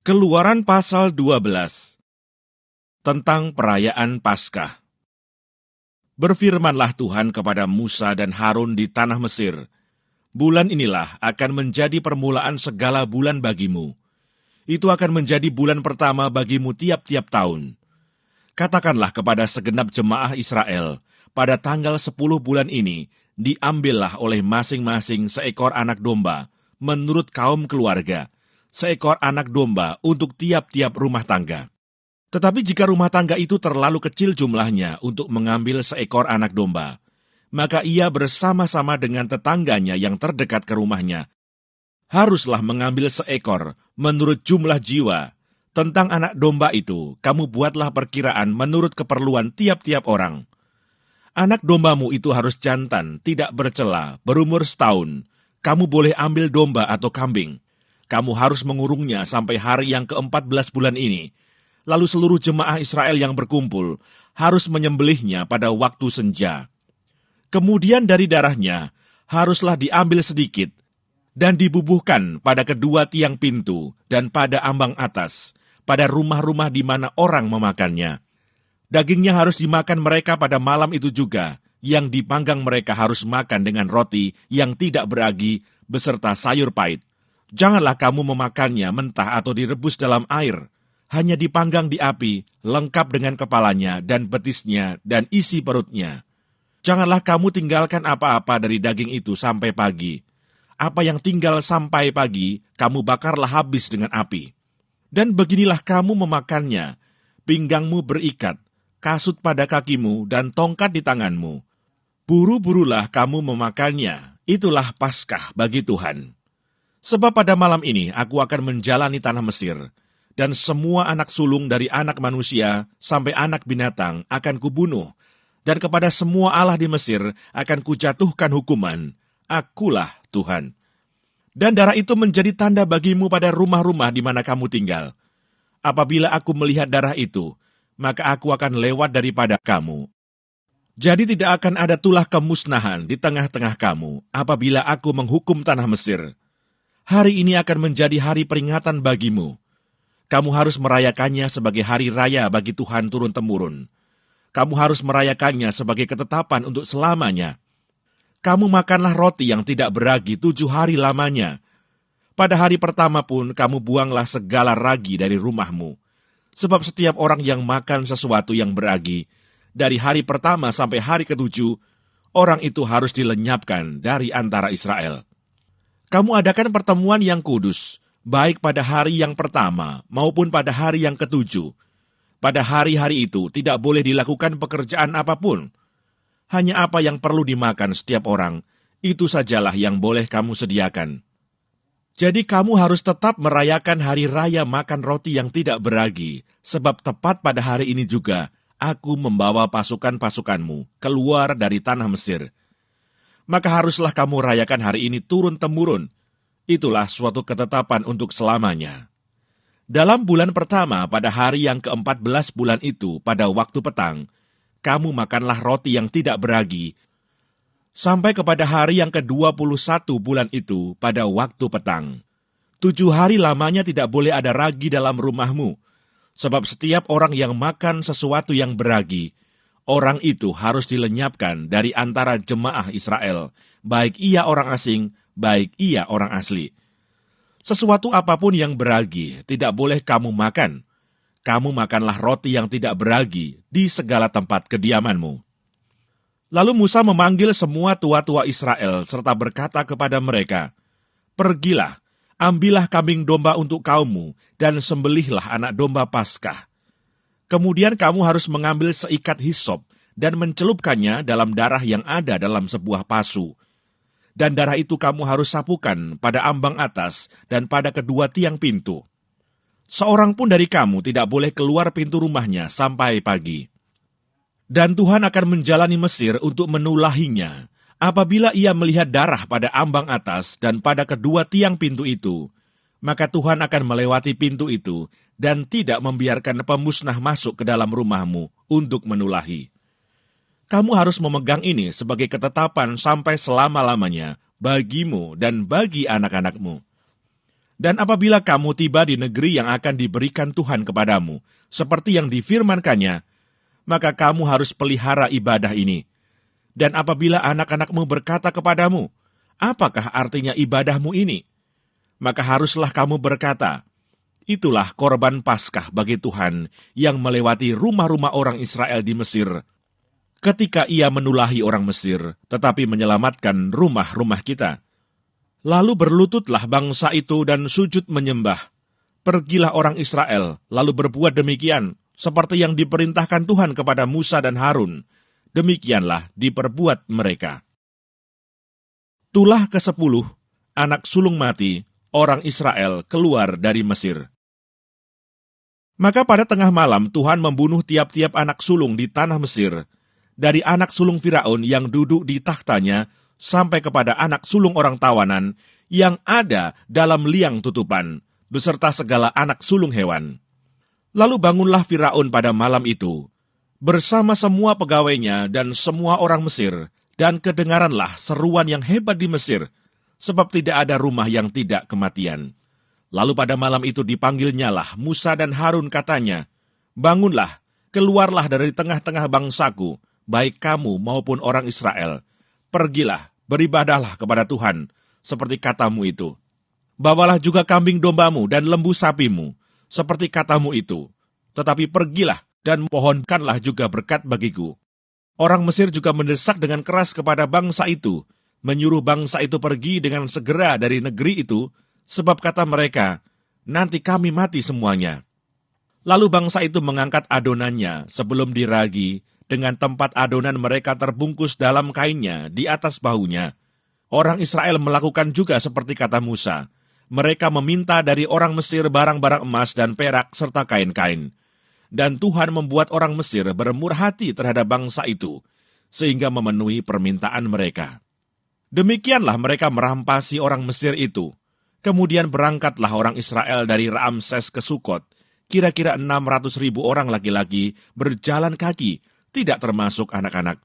Keluaran pasal 12 tentang perayaan Paskah. Berfirmanlah Tuhan kepada Musa dan Harun di tanah Mesir, bulan inilah akan menjadi permulaan segala bulan bagimu. Itu akan menjadi bulan pertama bagimu tiap-tiap tahun. Katakanlah kepada segenap jemaah Israel, pada tanggal 10 bulan ini, diambillah oleh masing-masing seekor anak domba, menurut kaum keluarga, seekor anak domba untuk tiap-tiap rumah tangga. Tetapi jika rumah tangga itu terlalu kecil jumlahnya untuk mengambil seekor anak domba, maka ia bersama-sama dengan tetangganya yang terdekat ke rumahnya haruslah mengambil seekor menurut jumlah jiwa. Tentang anak domba itu, kamu buatlah perkiraan menurut keperluan tiap-tiap orang. Anak dombamu itu harus jantan, tidak bercela, berumur setahun. Kamu boleh ambil domba atau kambing. Kamu harus mengurungnya sampai hari yang ke-14 bulan ini. Lalu seluruh jemaah Israel yang berkumpul harus menyembelihnya pada waktu senja. Kemudian dari darahnya haruslah diambil sedikit dan dibubuhkan pada kedua tiang pintu dan pada ambang atas, pada rumah-rumah di mana orang memakannya. Dagingnya harus dimakan mereka pada malam itu juga, yang dipanggang mereka harus makan dengan roti yang tidak beragi beserta sayur pahit. Janganlah kamu memakannya mentah atau direbus dalam air, hanya dipanggang di api, lengkap dengan kepalanya dan betisnya dan isi perutnya. Janganlah kamu tinggalkan apa-apa dari daging itu sampai pagi. Apa yang tinggal sampai pagi, kamu bakarlah habis dengan api. Dan beginilah kamu memakannya, pinggangmu berikat, kasut pada kakimu dan tongkat di tanganmu. Buru-burulah kamu memakannya, itulah Paskah bagi Tuhan. Sebab pada malam ini aku akan menjalani tanah Mesir, dan semua anak sulung dari anak manusia sampai anak binatang akan kubunuh, dan kepada semua allah di Mesir akan kujatuhkan hukuman. Akulah Tuhan. Dan darah itu menjadi tanda bagimu pada rumah-rumah di mana kamu tinggal. Apabila aku melihat darah itu, maka aku akan lewat daripada kamu. Jadi tidak akan ada tulah kemusnahan di tengah-tengah kamu apabila aku menghukum tanah Mesir. Hari ini akan menjadi hari peringatan bagimu. Kamu harus merayakannya sebagai hari raya bagi Tuhan turun-temurun. Kamu harus merayakannya sebagai ketetapan untuk selamanya. Kamu makanlah roti yang tidak beragi 7 hari lamanya. Pada hari pertama pun kamu buanglah segala ragi dari rumahmu. Sebab setiap orang yang makan sesuatu yang beragi, dari hari pertama sampai hari ke-7, orang itu harus dilenyapkan dari antara Israel. Kamu adakan pertemuan yang kudus, baik pada hari yang pertama maupun pada hari yang ke-7. Pada hari-hari itu tidak boleh dilakukan pekerjaan apapun. Hanya apa yang perlu dimakan setiap orang, itu sajalah yang boleh kamu sediakan. Jadi kamu harus tetap merayakan hari raya makan roti yang tidak beragi, sebab tepat pada hari ini juga, aku membawa pasukan-pasukanmu keluar dari tanah Mesir. Maka haruslah kamu rayakan hari ini turun-temurun. Itulah suatu ketetapan untuk selamanya. Dalam bulan pertama, pada hari yang ke-14 bulan itu, pada waktu petang, kamu makanlah roti yang tidak beragi, sampai kepada hari yang ke-21 bulan itu, pada waktu petang. 7 hari lamanya tidak boleh ada ragi dalam rumahmu, sebab setiap orang yang makan sesuatu yang beragi, orang itu harus dilenyapkan dari antara jemaah Israel, baik ia orang asing, baik ia orang asli. Sesuatu apapun yang beragi tidak boleh kamu makan. Kamu makanlah roti yang tidak beragi di segala tempat kediamanmu. Lalu Musa memanggil semua tua-tua Israel serta berkata kepada mereka, "Pergilah, ambillah kambing domba untuk kaummu dan sembelihlah anak domba Paskah. Kemudian kamu harus mengambil seikat hisop dan mencelupkannya dalam darah yang ada dalam sebuah pasu. Dan darah itu kamu harus sapukan pada ambang atas dan pada kedua tiang pintu. Seorang pun dari kamu tidak boleh keluar pintu rumahnya sampai pagi. Dan Tuhan akan menjalani Mesir untuk menulahinya. Apabila ia melihat darah pada ambang atas dan pada kedua tiang pintu itu, maka Tuhan akan melewati pintu itu dan tidak membiarkan pemusnah masuk ke dalam rumahmu untuk menulahi. Kamu harus memegang ini sebagai ketetapan sampai selama-lamanya bagimu dan bagi anak-anakmu. Dan apabila kamu tiba di negeri yang akan diberikan Tuhan kepadamu, seperti yang difirmankannya, maka kamu harus pelihara ibadah ini. Dan apabila anak-anakmu berkata kepadamu, apakah artinya ibadahmu ini? Maka haruslah kamu berkata, itulah korban Paskah bagi Tuhan yang melewati rumah-rumah orang Israel di Mesir, ketika ia menulahi orang Mesir, tetapi menyelamatkan rumah-rumah kita. Lalu berlututlah bangsa itu dan sujud menyembah. Pergilah orang Israel, lalu berbuat demikian, seperti yang diperintahkan Tuhan kepada Musa dan Harun. Demikianlah diperbuat mereka. Tulah ke-10, anak sulung mati, orang Israel keluar dari Mesir. Maka pada tengah malam Tuhan membunuh tiap-tiap anak sulung di tanah Mesir, dari anak sulung Firaun yang duduk di tahtanya, sampai kepada anak sulung orang tawanan yang ada dalam liang tutupan, beserta segala anak sulung hewan. Lalu bangunlah Firaun pada malam itu, bersama semua pegawainya dan semua orang Mesir, dan kedengaranlah seruan yang hebat di Mesir, sebab tidak ada rumah yang tidak kematian. Lalu pada malam itu dipanggilnyalah Musa dan Harun, katanya, bangunlah, keluarlah dari tengah-tengah bangsaku, baik kamu maupun orang Israel. Pergilah, beribadahlah kepada Tuhan, seperti katamu itu. Bawalah juga kambing dombamu dan lembu sapimu, seperti katamu itu. Tetapi pergilah dan pohonkanlah juga berkat bagiku. Orang Mesir juga mendesak dengan keras kepada bangsa itu, menyuruh bangsa itu pergi dengan segera dari negeri itu, sebab kata mereka, nanti kami mati semuanya. Lalu bangsa itu mengangkat adonannya sebelum diragi, dengan tempat adonan mereka terbungkus dalam kainnya di atas bahunya. Orang Israel melakukan juga seperti kata Musa. Mereka meminta dari orang Mesir barang-barang emas dan perak serta kain-kain. Dan Tuhan membuat orang Mesir bermurah hati terhadap bangsa itu, sehingga memenuhi permintaan mereka. Demikianlah mereka merampasi orang Mesir itu. Kemudian berangkatlah orang Israel dari Ramses ke Sukot. Kira-kira 600.000 orang laki-laki berjalan kaki, tidak termasuk anak-anak.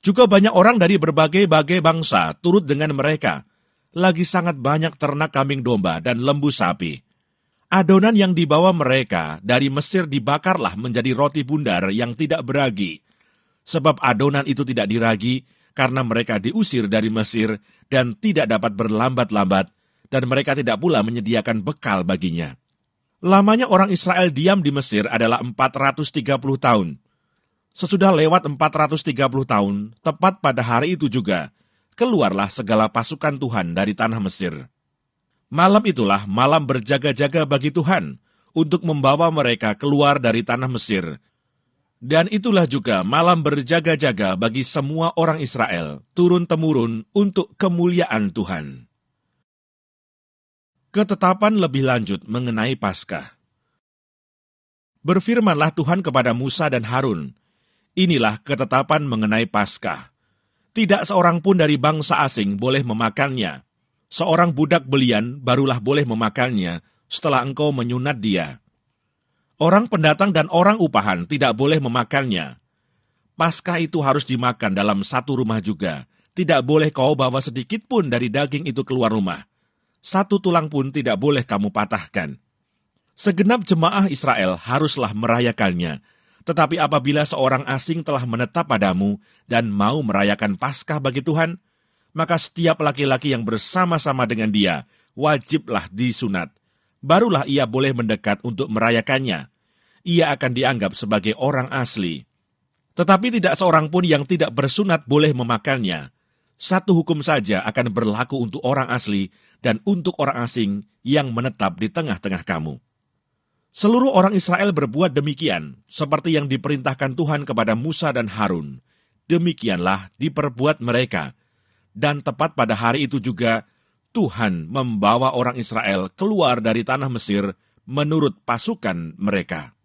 Juga banyak orang dari berbagai-bagai bangsa turut dengan mereka. Lagi sangat banyak ternak kambing domba dan lembu sapi. Adonan yang dibawa mereka dari Mesir dibakarlah menjadi roti bundar yang tidak beragi. Sebab adonan itu tidak diragi karena mereka diusir dari Mesir dan tidak dapat berlambat-lambat, dan mereka tidak pula menyediakan bekal baginya. Lamanya orang Israel diam di Mesir adalah 430 tahun. Sesudah lewat 430 tahun, tepat pada hari itu juga, keluarlah segala pasukan Tuhan dari tanah Mesir. Malam itulah malam berjaga-jaga bagi Tuhan, untuk membawa mereka keluar dari tanah Mesir. Dan itulah juga malam berjaga-jaga bagi semua orang Israel, turun-temurun untuk kemuliaan Tuhan. Ketetapan lebih lanjut mengenai Paskah. Berfirmanlah Tuhan kepada Musa dan Harun, inilah ketetapan mengenai Paskah. Tidak seorang pun dari bangsa asing boleh memakannya. Seorang budak belian barulah boleh memakannya setelah engkau menyunat dia. Orang pendatang dan orang upahan tidak boleh memakannya. Paskah itu harus dimakan dalam satu rumah juga. Tidak boleh kau bawa sedikit pun dari daging itu keluar rumah. Satu tulang pun tidak boleh kamu patahkan. Segenap jemaah Israel haruslah merayakannya. Tetapi apabila seorang asing telah menetap padamu dan mau merayakan Paskah bagi Tuhan, maka setiap laki-laki yang bersama-sama dengan dia wajiblah disunat. Barulah ia boleh mendekat untuk merayakannya. Ia akan dianggap sebagai orang asli. Tetapi tidak seorang pun yang tidak bersunat boleh memakannya. Satu hukum saja akan berlaku untuk orang asli dan untuk orang asing yang menetap di tengah-tengah kamu. Seluruh orang Israel berbuat demikian, seperti yang diperintahkan Tuhan kepada Musa dan Harun. Demikianlah diperbuat mereka. Dan tepat pada hari itu juga, Tuhan membawa orang Israel keluar dari tanah Mesir menurut pasukan mereka.